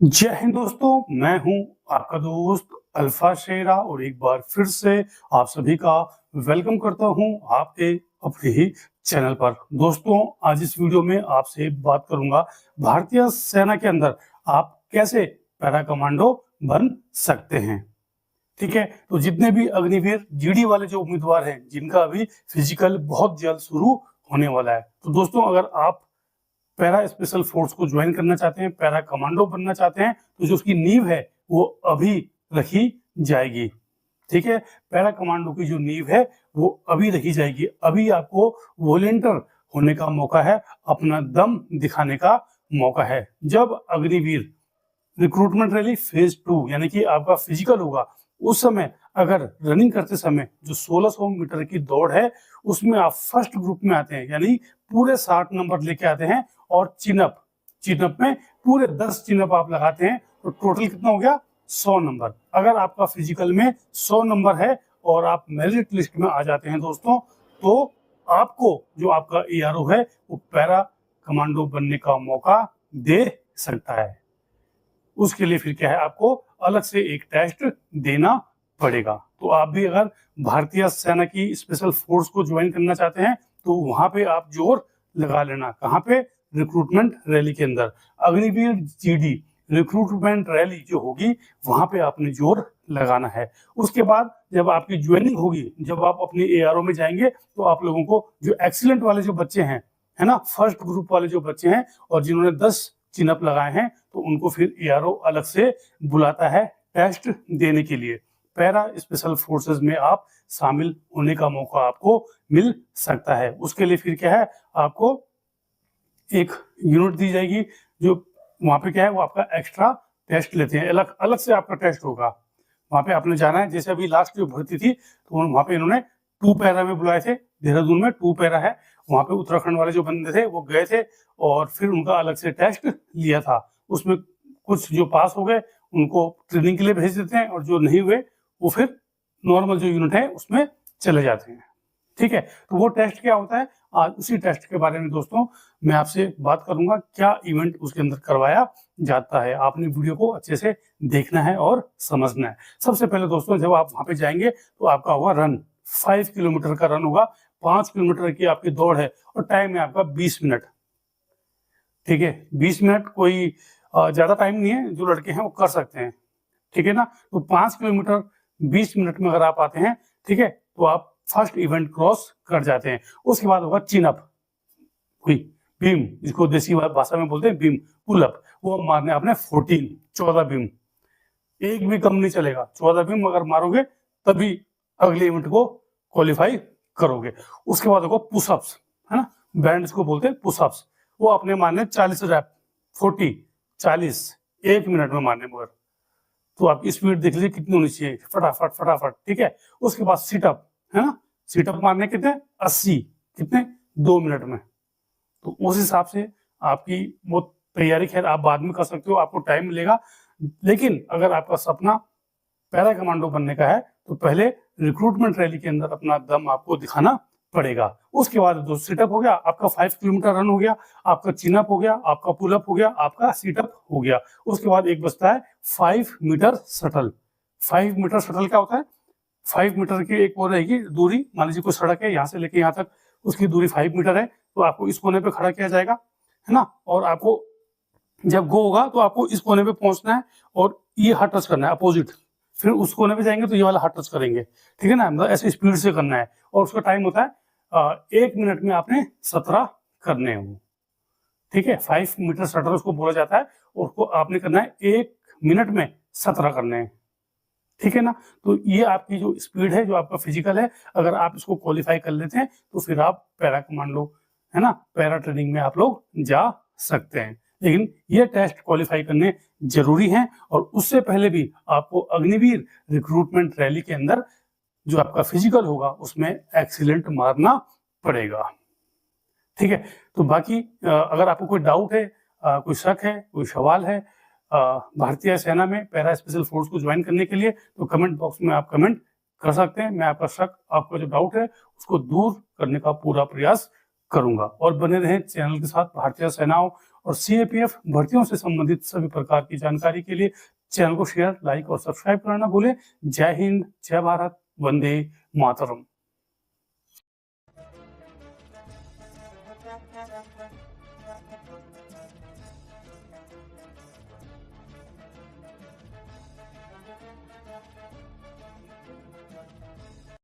जय हिंद दोस्तों, मैं हूं आपका दोस्त अल्फा शेरा और एक बार फिर से आप सभी का वेलकम करता हूं आपके अपने ही चैनल पर। दोस्तों, आज इस वीडियो में आपसे बात करूंगा भारतीय सेना के अंदर आप कैसे पैरा कमांडो बन सकते हैं। ठीक है, तो जितने भी अग्निवीर जीडी वाले जो उम्मीदवार हैं जिनका अभी फिजिकल बहुत जल्द शुरू होने वाला है, तो दोस्तों अगर आप पैरा स्पेशल फोर्स को ज्वाइन करना चाहते हैं, पैरा कमांडो बनना चाहते हैं, तो जो उसकी नींव है वो अभी रखी जाएगी। ठीक है, पैरा कमांडो की जो नींव है वो अभी रखी जाएगी। अभी आपको वॉलेंटियर होने का मौका है, अपना दम दिखाने का मौका है। जब अग्निवीर रिक्रूटमेंट रैली फेज 2 यानी कि आपका फिजिकल होगा, उस समय अगर रनिंग करते समय जो 1600 मीटर की दौड़ है उसमें आप फर्स्ट ग्रुप में आते हैं, यानी पूरे 60 नंबर लेके आते हैं, और चिनअप चिनअप में पूरे 10 चिनअप आप लगाते हैं, तो टोटल कितना हो गया 100 नंबर। अगर आपका फिजिकल में 100 नंबर है और आप मेरिट लिस्ट में आ जाते हैं दोस्तों, तो आपको जो आपका एआरओ है वो पैरा कमांडो बनने का मौका दे सकता है। उसके लिए फिर क्या है, आपको अलग से एक टेस्ट देना पड़ेगा। तो आप भी अगर भारतीय सेना की स्पेशल फोर्स को ज्वाइन करना चाहते हैं तो वहां पे आप जोर लगा लेना। कहाँ पे? रिक्रूटमेंट रैली के अंदर। अग्निवीर जीडी रिक्रूटमेंट रैली जो होगी वहां पे आपने जोर लगाना है। उसके बाद जब आपकी ज्वाइनिंग होगी, जब आप अपने एआरओ में जाएंगे, तो आप लोगों को जो एक्सीलेंट वाले जो बच्चे हैं, है ना, फर्स्ट ग्रुप वाले जो बच्चे हैं और जिन्होंने 10 चिनअप लगाए हैं, तो उनको फिर एआरओ अलग से बुलाता है टेस्ट देने के लिए। पैरा स्पेशल फोर्सेस में आप शामिल होने का मौका आपको मिल सकता है। उसके लिए फिर क्या है, आपको एक यूनिट दी जाएगी, जो वहां पे क्या है वो आपका एक्स्ट्रा टेस्ट लेते हैं, अलग अलग से आपका टेस्ट होगा। वहां पे आपने जाना है। जैसे अभी लास्ट जो भर्ती थी तो वहां पे इन्होंने 2 पैरा में बुलाए थे, देहरादून में 2 पैरा है। वहां पे उत्तराखंड वाले जो बंदे थे वो गए थे और फिर उनका अलग से टेस्ट लिया था। उसमें कुछ जो पास हो गए उनको ट्रेनिंग के लिए भेज देते हैं, और जो नहीं हुए वो फिर नॉर्मल जो यूनिट है उसमें चले जाते हैं। ठीक है, तो वो टेस्ट क्या होता है, आज उसी टेस्ट के बारे में दोस्तों मैं आपसे बात करूंगा। क्या इवेंट उसके अंदर करवाया जाता है, आपने वीडियो को अच्छे से देखना है और समझना है। सबसे पहले दोस्तों, जब आप वहां पे जाएंगे तो आपका होगा रन, 5 किलोमीटर का रन होगा। 5 किलोमीटर की आपकी दौड़ है और टाइम है आपका 20 मिनट। ठीक है, 20 मिनट कोई ज्यादा टाइम नहीं है, जो लड़के हैं वो कर सकते हैं। ठीक है ना, तो 5 किलोमीटर 20 मिनट में अगर आप आते हैं, ठीक है, तो आप फर्स्ट इवेंट क्रॉस कर जाते हैं। उसके बाद होगा चिनअप, हुई बीम, जिसको देसी भाषा में बोलते हैं बीम, पुलअप, वो मारने आपने 14 बीम, एक भी कम नहीं चलेगा। 14 बीम अगर मारोगे तभी अगले इवेंट को क्वालिफाई करोगे। उसके बाद होगा पुशअप्स, है ना, बैंड्स को बोलते हैं पुशअप्स, वो आपने मारने 40 रैप, 40 एक मिनट में मारने। मगर तो आपकी स्पीड देख लीजिए कितनी होनी चाहिए, फटाफट फटाफट। ठीक है, उसके बाद सीटअप, है ना, सीटअप मारने कितने 80, कितने 2 मिनट में। तो उस हिसाब से आपकी वो तैयारी खैर आप बाद में कर सकते हो, आपको टाइम मिलेगा। लेकिन अगर आपका सपना पैरा कमांडो बनने का है तो पहले रिक्रूटमेंट रैली के अंदर अपना दम आपको दिखाना पड़ेगा। उसके बाद जो सीटअप हो गया आपका, 5 किलोमीटर रन हो गया आपका, चिनअप हो गया आपका, पुलअप हो गया आपका, सीटअप हो गया। उसके बाद एक बचता है 5 मीटर शटल। 5 मीटर शटल क्या होता है? 5 मीटर की एक वो रहेगी दूरी, मान लीजिए कोई सड़क है यहाँ से लेके यहाँ तक, उसकी दूरी 5 मीटर है, तो आपको इस कोने पे खड़ा किया जाएगा, है ना, और आपको जब गो होगा तो आपको इस कोने पे पहुंचना है और ये हाथ टच करना है अपोजिट। फिर उस कोने पे जाएंगे तो ये वाला हाथ टच करेंगे। ठीक है ना, मतलब ऐसे स्पीड से करना है। और उसका टाइम होता है 1 मिनट में आपने 17 करने हैं। ठीक है, 5 मीटर शटल उसको बोला जाता है, और उसको आपने करना है 1 मिनट में 17 करने हैं। ठीक है ना, तो ये आपकी जो स्पीड है, जो आपका फिजिकल है, अगर आप इसको क्वालिफाई कर लेते हैं तो फिर आप पैरा कमांडो, है ना, पैरा ट्रेनिंग में आप लोग जा सकते हैं। लेकिन ये टेस्ट क्वालिफाई करने जरूरी हैं, और उससे पहले भी आपको अग्निवीर रिक्रूटमेंट रैली के अंदर जो आपका फिजिकल होगा उसमें एक्सीलेंट मारना पड़ेगा। ठीक है, तो बाकी अगर आपको कोई डाउट है, कोई शक है, कोई सवाल है भारतीय सेना में पैरा स्पेशल फोर्स को ज्वाइन करने के लिए, तो कमेंट बॉक्स में आप कमेंट कर सकते हैं। मैं आपका शक, आपका जो डाउट है उसको दूर करने का पूरा प्रयास करूंगा। और बने रहें चैनल के साथ, भारतीय सेनाओं और सीएपीएफ भर्तियों से संबंधित सभी प्रकार की जानकारी के लिए चैनल को शेयर, लाइक और सब्सक्राइब करना ना भूलें। जय हिंद, जय भारत, वंदे मातरम।